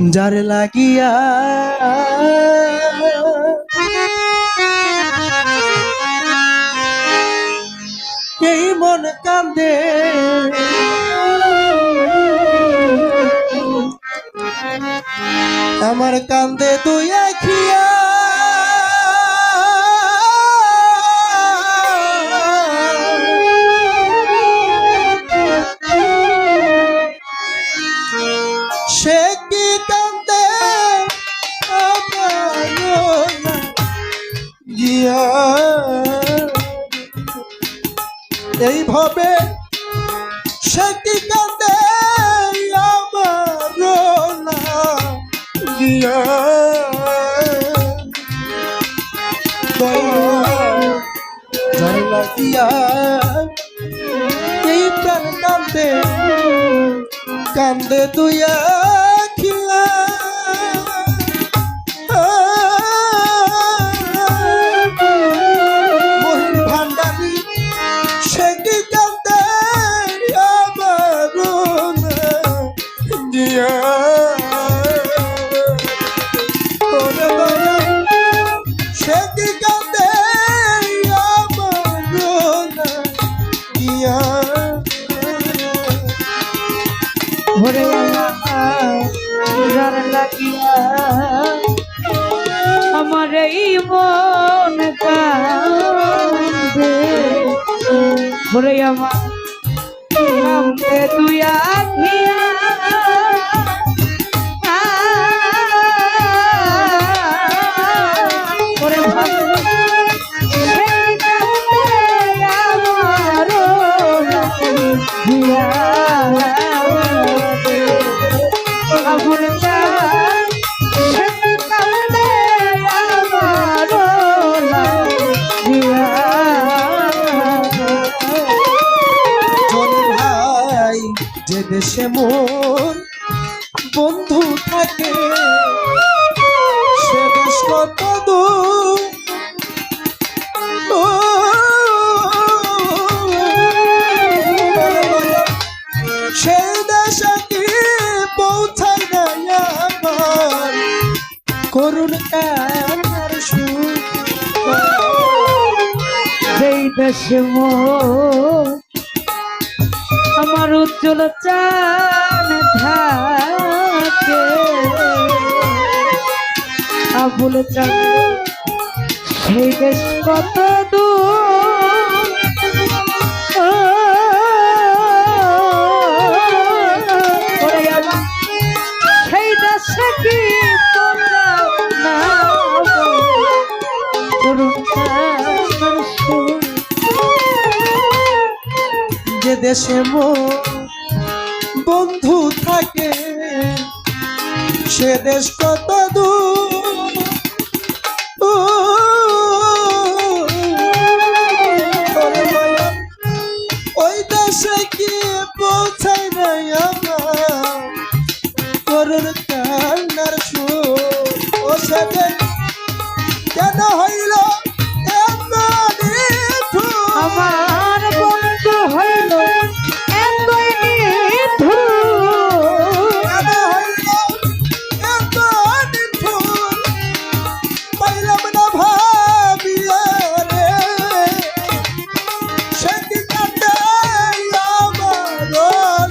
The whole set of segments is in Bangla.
যার লাগিয়া এই মন কান্দে আমার কান্দে তুই আখিয়া সে কি কান্দে আমার গিয়া এইভাবে সে কি কান্দে আমার গিয়া যার লাগিয়া এই প্রাণ কান্দে কান্দে তুই আখিয়া মহিন ভান্ডারি সে কি কান্দে আমার গিয়া সে কি কান্দে আমার গিয়া ভরে যার লাগিয়া আমার এই মন কান্দে ভরে আমার কান্দে তুই আখিয়া ভরে যে দেশে মোর বন্ধু থাকে সে দেশ কত দূর সে দেশে কি পৌঁছায় নাই আমার করুণ কান্নার সুর যেই দেশে মোর আমার উজ্জ্বল চান থাকে আবুল চান সেই দেশ কত দূর সেই দেশে কি যে দেশে মোর বন্ধু থাকে সে দেশ কত দূর ওই দেশে কি পৌঁছায় নাই আমার করুণ কান্নার সুর ও সেদিন কেন হইল আমার বন্ধু হইল পাইলাম না ভাবিয়া রে সে কি কান্দে আমার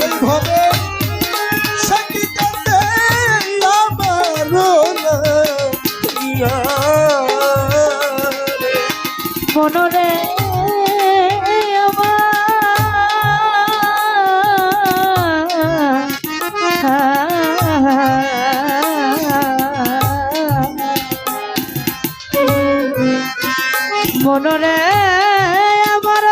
এইভাবে সে কি কান্দে আমার মনরে মনরে আমার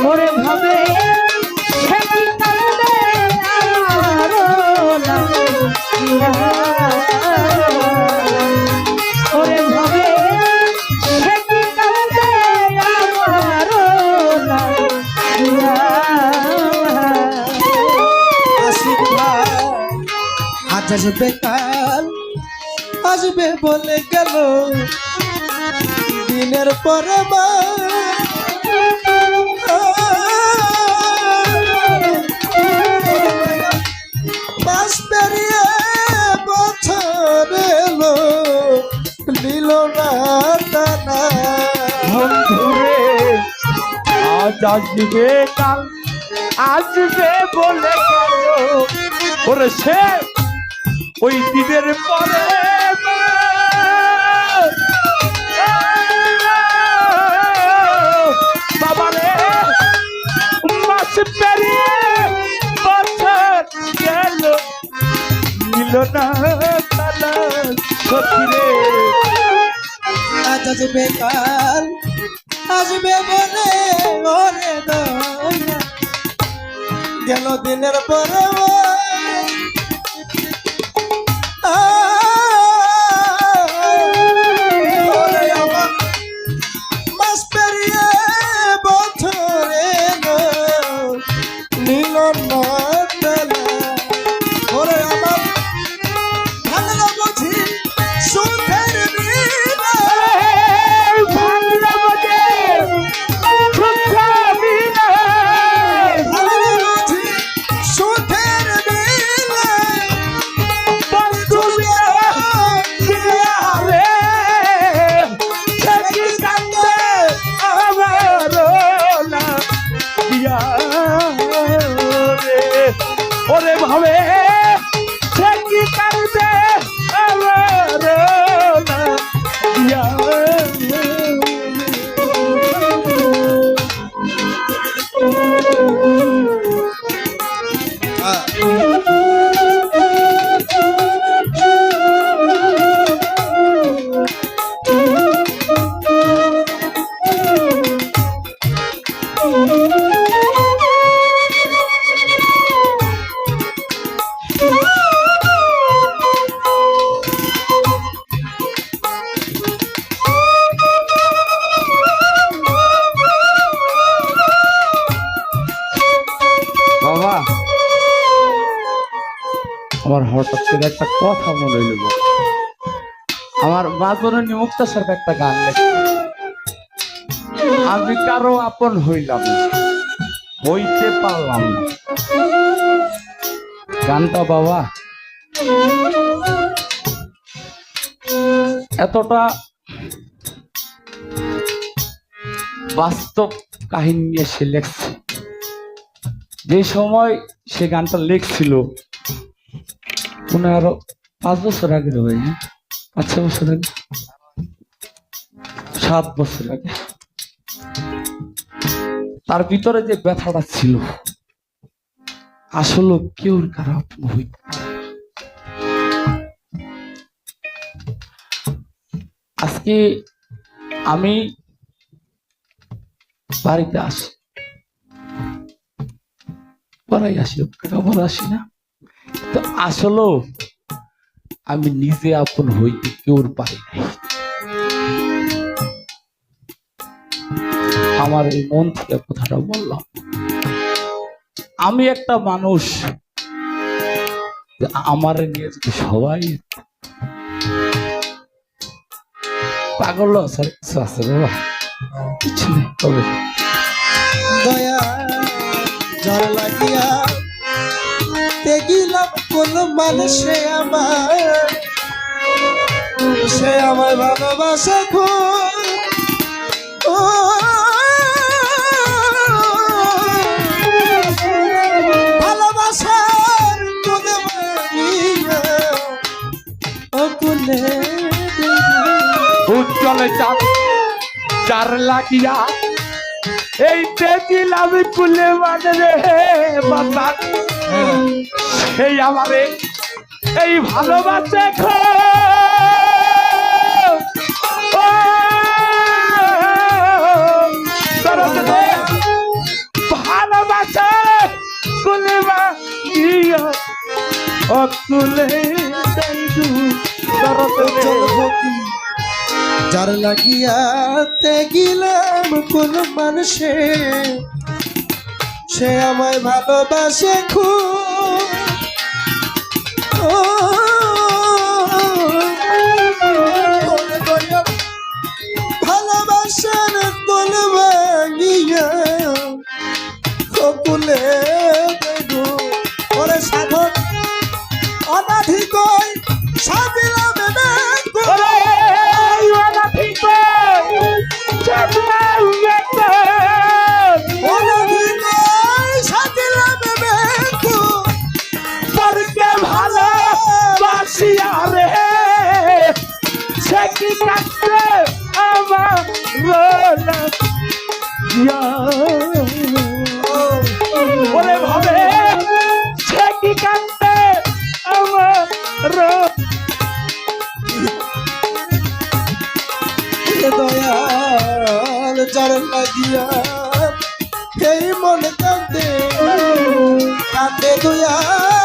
ওরে ভাবে সে কি কান্দে ওরে ভাবে সে কি কান্দে আমার আসবে কাল আসবে বলে গেল দিনের পরে মাস পেরিয়ে বছর এলো নিল না টানা। বন্ধুরে আজ আসবে কাল আসবে বলে গেল ওরে সে ওই দিনের পরে বাবারে মাস পেরিয়ে বছর গেল নিল না তালা সত্যি আজ আসবে কাল আসবে বলে ওরে দয়া গেল দিনের পরে মাস পেরিয়ে বছর এলো নীল নদলা ওরে আমার ভাঙলো বুঝি সুখের বিনা ভাঙলো বুঝি সুখের বিনা ওরে ভাবে সে কি কাঁদে আমার না দিয়া বাবা আমার হঠাৎ করে একটা কথা মনে হইল আমার বাদরণী মুক্তার একটা গান লেখে আমি কারো আপন হইলাম হইতে পারলাম না গানটা বাবা এতটা বাস্তব কাহিনী নিয়ে সে লেখছে যে সময় সে গানটা লিখছিল মনে আরো 5 বছর আগে হবে, 5-6 বছর আগে, 7 বছর আগে। তার ভিতরে যে ব্যথাটা ছিল আসলে কেউ কারো আপন হইতে পারে না। আজকে আমি বাড়িতে আসি, পড়াই আসি, খবর আসি না, তো আসলেও আমি নিজে আপন হইতে কেউ পারি নাই। আমার এই মন থেকে কথাটা বললাম। আমি একটা মানুষ, আমার নিয়ে যদি সবাই পাগল আছে কিছু আছে বাবা, কিছু নেই। তবে দয়া যার লাগিয়া দেখিলাম কোন মানুষে সে আমার ভালোবাসা খুব ভালোবাসার কোনে উজ্জ্বলে চাঁদ যার লাগিয়া এই দেখিলাম কুলে মানে রে বাতাস, সেই আমারে এই ভালোবাসে ভালোবাসা কুলে মাইয়া অকুলে যার লাগিয়াতে গেলাম কোন মানুষে সে আমায় ভালোবাসে খুব। কি কাছে আমার ওরে ভাবে সে কি কাছে আমার দয়াল যার লাগিয়া এই মন কান্দে কান্দে দয়াল